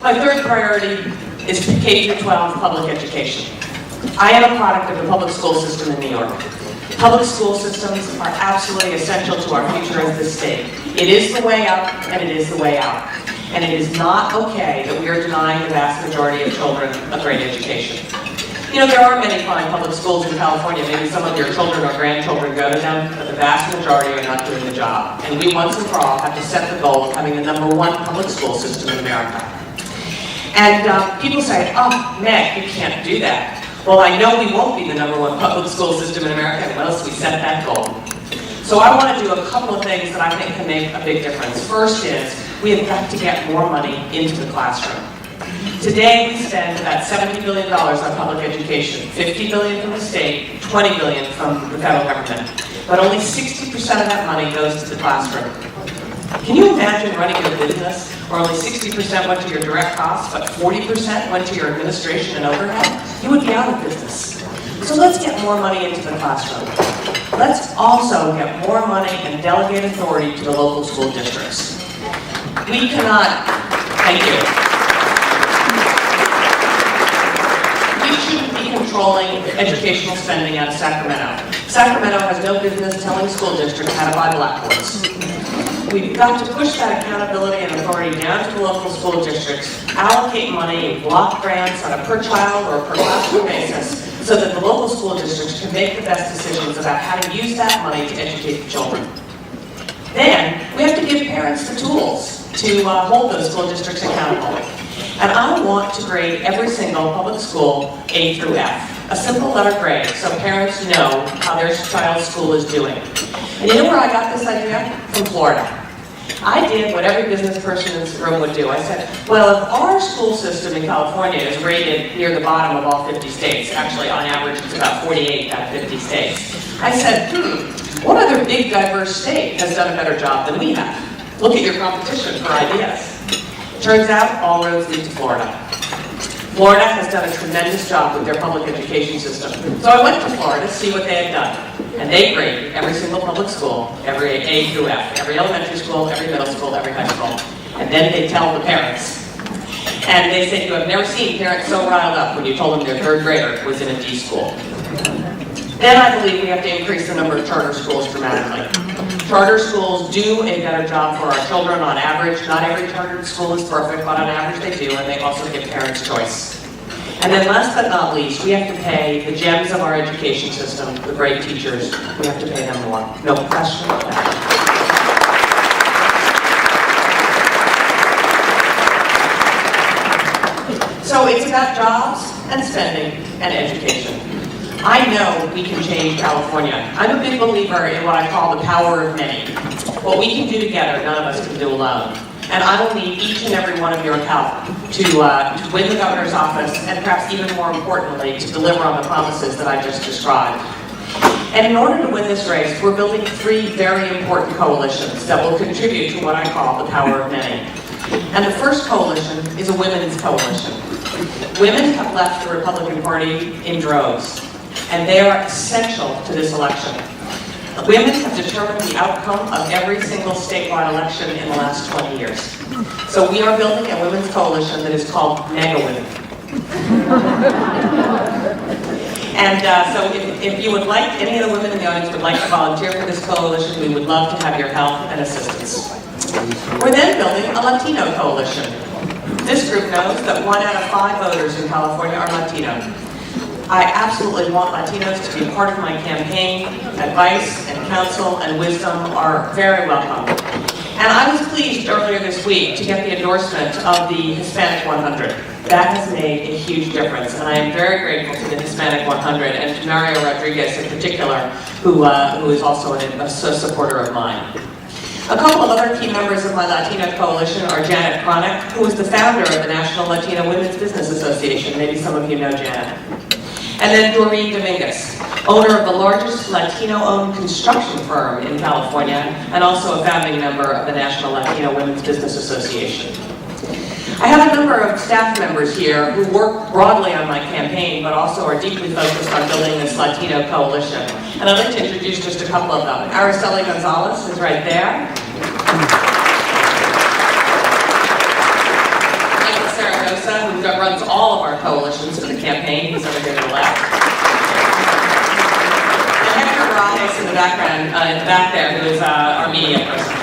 My third priority is K-12 public education. I am a product of the public school system in New York. Public school systems are absolutely essential to our future as this state. It is the way up, and it is the way out. And it is not okay that we are denying the vast majority of children a great education. You know, there are many fine public schools in California. Maybe some of your children or grandchildren go to them, but the vast majority are not doing the job. And we once and for all have to set the goal of having the #1 public school system in America. And people say, oh, Meg, you can't do that. Well, I know we won't be the #1 public school system in America unless we set that goal. So I want to do a couple of things that I think can make a big difference. First is, we have got to get more money into the classroom. Today we spend about $70 billion on public education, $50 billion from the state, $20 billion from the federal government. But only 60% of that money goes to the classroom. Can you imagine running your business where only 60% went to your direct costs, but 40% went to your administration and overhead? You would be out of business. So let's get more money into the classroom. Let's also get more money and delegate authority to the local school districts. We cannot, thank you. We shouldn't be controlling educational spending out of Sacramento. Sacramento has no business telling school districts how to buy blackboards. We've got to push that accountability and authority down to the local school districts, allocate money in block grants on a per child or per classroom basis, so that the local school districts can make the best decisions about how to use that money to educate the children. Then, we have to give parents the tools to hold those school districts accountable. And I want to grade every single public school A through F. A simple letter grade, so parents know how their child's school is doing. And you know where I got this idea? From Florida. I did what every business person in this room would do. I said, well, if our school system in California is rated near the bottom of all 50 states, actually on average it's about 48 out of 50 states, I said, what other big diverse state has done a better job than we have? Look at your competition for ideas. Turns out all roads lead to Florida. Florida has done a tremendous job with their public education system. So I went to Florida to see what they had done. And they grade every single public school, every A through F, every elementary school, every middle school, every high school. And then they tell the parents. And they say, you have never seen parents so riled up when you told them their third grader was in a D school. Then I believe we have to increase the number of charter schools dramatically. Charter schools do a better job for our children on average. Not every charter school is perfect, but on average they do, and they also give parents choice. And then last but not least, we have to pay the gems of our education system, the great teachers. We have to pay them more. No question about that. So it's about jobs and spending and education. I know we can change California. I'm a big believer in what I call the power of many. What we can do together, none of us can do alone. And I will need each and every one of your help to win the governor's office, and perhaps even more importantly, to deliver on the promises that I just described. And in order to win this race, we're building 3 very important coalitions that will contribute to what I call the power of many. And the first coalition is a women's coalition. Women have left the Republican Party in droves, and they are essential to this election. Women have determined the outcome of every single statewide election in the last 20 years. So we are building a women's coalition that is called Mega Women. And so if you would like, any of the women in the audience would like to volunteer for this coalition, we would love to have your help and assistance. We're then building a Latino coalition. This group knows that 1 out of 5 voters in California are Latino. I absolutely want Latinos to be a part of my campaign. Advice and counsel and wisdom are very welcome. And I was pleased earlier this week to get the endorsement of the Hispanic 100. That has made a huge difference, and I am very grateful to the Hispanic 100 and to Mario Rodriguez in particular, who is also a supporter of mine. A couple of other key members of my Latino coalition are Janet Cronick, who is the founder of the National Latino Women's Business Association. Maybe some of you know Janet. And then Doreen Dominguez, owner of the largest Latino-owned construction firm in California, and also a founding member of the National Latino Women's Business Association. I have a number of staff members here who work broadly on my campaign, but also are deeply focused on building this Latino coalition. And I'd like to introduce just a couple of them. Araceli Gonzalez is right there. And Sarah runs all of our coalitions for the campaign. He's over here to the left. And Hector Morales in the background, in the back there, who is our media person.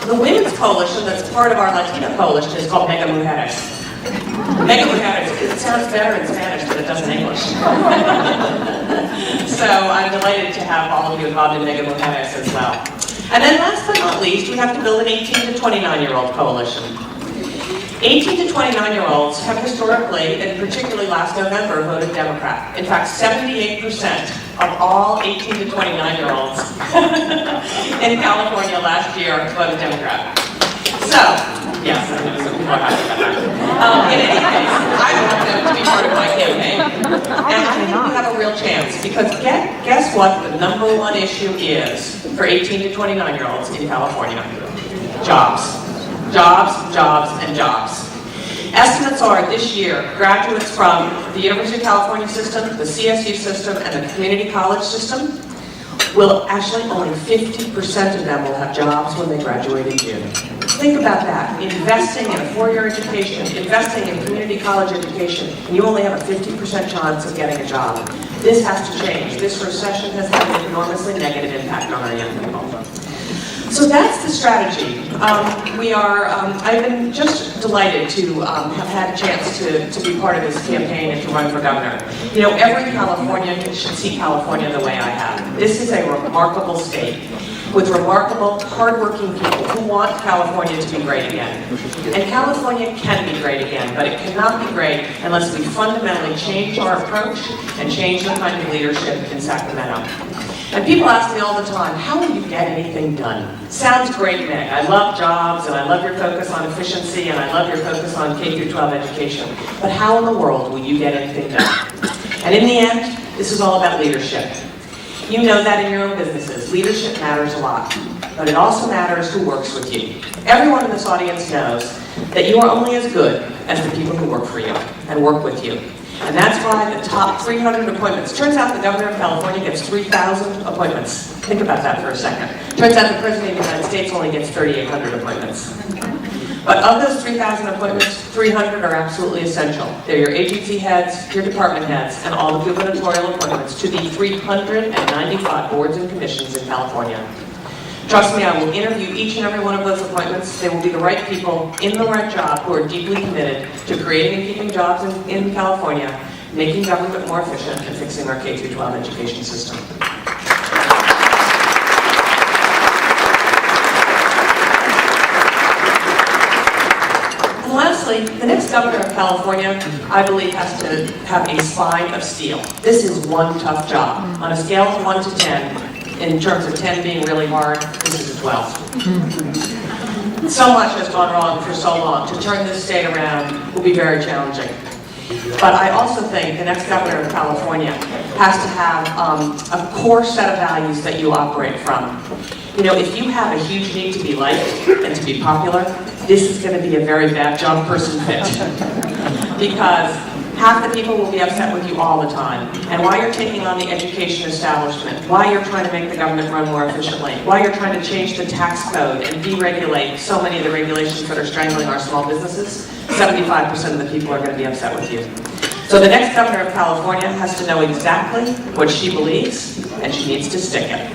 The Women's Coalition that's part of our Latino coalition is called Mega Mujeres. Mega Mujeres, it sounds better in Spanish than it does in English. So I'm delighted to have all of you involved in Mega Mujeres as well. And then last but not least, we have to build an 18 to 29-year-old coalition. 18 to 29-year-olds have historically, and particularly last November, voted Democrat. In fact, 78% of all 18 to 29-year-olds in California last year voted Democrat. So, yes, I know some people are happy about that. In any case, I want them to be part of my campaign. And I think we have a real chance, because guess what the #1 issue is for 18 to 29-year-olds in California? Jobs. Jobs, jobs, and jobs. Estimates are this year, graduates from the University of California system, the CSU system, and the community college system will actually only 50% of them will have jobs when they graduate in June. Think about that. Investing in a 4-year education, investing in community college education, and you only have a 50% chance of getting a job. This has to change. This recession has had an enormously negative impact on our young people. So that's the strategy. I've been just delighted to have had a chance to be part of this campaign and to run for governor. You know, every Californian should see California the way I have. This is a remarkable state with remarkable, hardworking people who want California to be great again. And California can be great again, but it cannot be great unless we fundamentally change our approach and change the kind of leadership in Sacramento. And people ask me all the time, how will you get anything done? Sounds great, Meg. I love jobs, and I love your focus on efficiency, and I love your focus on K-12 education. But how in the world will you get anything done? And in the end, this is all about leadership. You know that in your own businesses. Leadership matters a lot, but it also matters who works with you. Everyone in this audience knows that you are only as good as the people who work for you and work with you. And that's why the top 300 appointments, turns out the governor of California gets 3,000 appointments. Think about that for a second. Turns out the president of the United States only gets 3,800 appointments. But of those 3,000 appointments, 300 are absolutely essential. They're your agency heads, your department heads, and all the gubernatorial appointments to the 395 boards and commissions in California. Trust me, I will interview each and every one of those appointments. They will be the right people in the right job who are deeply committed to creating and keeping jobs in California, making government more efficient, and fixing our K-12 education system. And lastly, the next governor of California, I believe, has to have a spine of steel. This is one tough job. On a scale of 1 to 10, in terms of 10 being really hard, this is a 12. So much has gone wrong for so long. To turn this state around will be very challenging. But I also think the next governor of California has to have a core set of values that you operate from. You know, if you have a huge need to be liked and to be popular, this is going to be a very bad job person fit. Because half the people will be upset with you all the time. And while you're taking on the education establishment, while you're trying to make the government run more efficiently, while you're trying to change the tax code and deregulate so many of the regulations that are strangling our small businesses, 75% of the people are going to be upset with you. So the next governor of California has to know exactly what she believes, and she needs to stick it.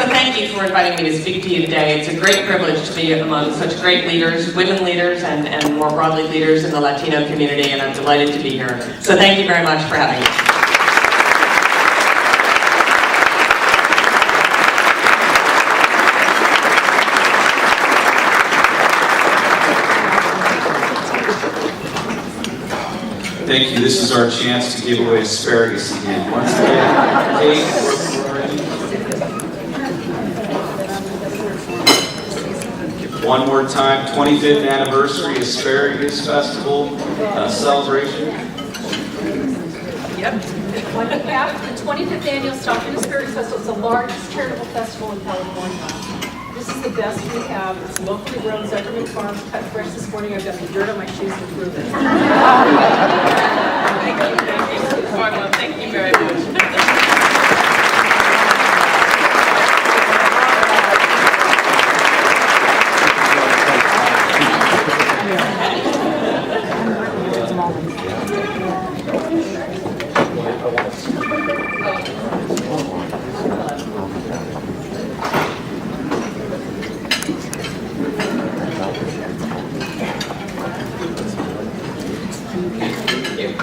Thank you for inviting me to speak to you today. It's a great privilege to be among such great leaders, women leaders, and more broadly leaders in the Latino community, and I'm delighted to be here. So thank you very much for having me. Thank you. This is our chance to give away asparagus again. Once again, Kate. One more time, 25th anniversary Asparagus Festival celebration. Yep. The 25th annual Stockton Asparagus Festival is the largest charitable festival in California. This is the best we have. It's locally grown, Sacramento Farms, cut fresh this morning. I've got the dirt on my shoes to prove it. Thank you very much. you.